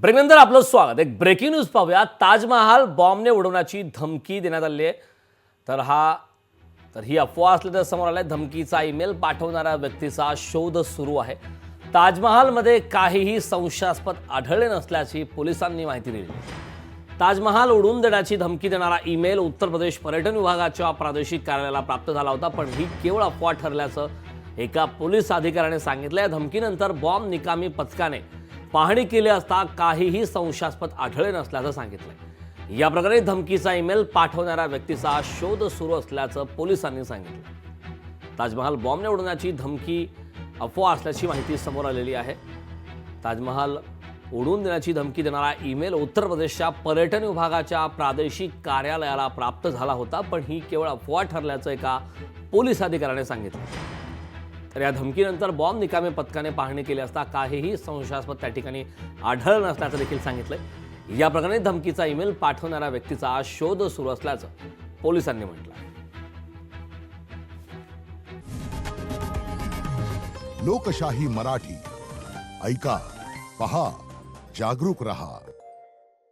ब्रेकनंतर आपलं स्वागत। एक ब्रेकिंग न्यूज पाहूया। ताजमहाल बॉम्बने उडवण्याची धमकी देण्यात आली आहे। तर ही अफवा असल्याचं समोर आलंय। धमकीचा ईमेल पाठवणाऱ्या व्यक्तीचा शोध सुरू आहे। ताजमहालमध्ये काहीही संशयास्पद आढळले नसल्याची पोलिसांनी माहिती दिली। ताजमहाल उडवून देण्याची धमकी देणारा ईमेल उत्तर प्रदेश पर्यटन विभागाच्या प्रादेशिक कार्यालयाला प्राप्त झाला होता, पण ही केवळ अफवा ठरल्याचं एका पोलीस अधिकाऱ्याने सांगितलं। या धमकीनंतर बॉम्ब निकामी पथकाने पाहणी केली असता काहीही संशयास्पद आढळले नसल्याचं सांगितलंय। या प्रकरणी धमकीचा ईमेल पाठवणाऱ्या व्यक्तीचा शोध सुरू असल्याचं पोलिसांनी सांगितलं। ताजमहाल बॉम्बने उडवण्याची धमकी अफवा असल्याची माहिती समोर आलेली आहे। ताजमहाल उडवून देण्याची धमकी देणारा ईमेल उत्तर प्रदेशच्या पर्यटन विभागाच्या प्रादेशिक कार्यालयाला प्राप्त झाला होता, पण ही केवळ अफवा ठरल्याचं एका पोलीस अधिकाऱ्याने सांगितलं। तर या धमकीनंतर बॉम्ब निकामी पथकाने पाहणी केली असता काहीही संशयास्पद त्या ठिकाणी आढळलं नसल्याचं देखील सांगितलंय। या प्रकरणी धमकीचा ईमेल पाठवणाऱ्या व्यक्तीचा शोध सुरू असल्याचं पोलिसांनी म्हटलं आहे। लोकशाही मराठी ऐका, पहा, जागरूक रहा।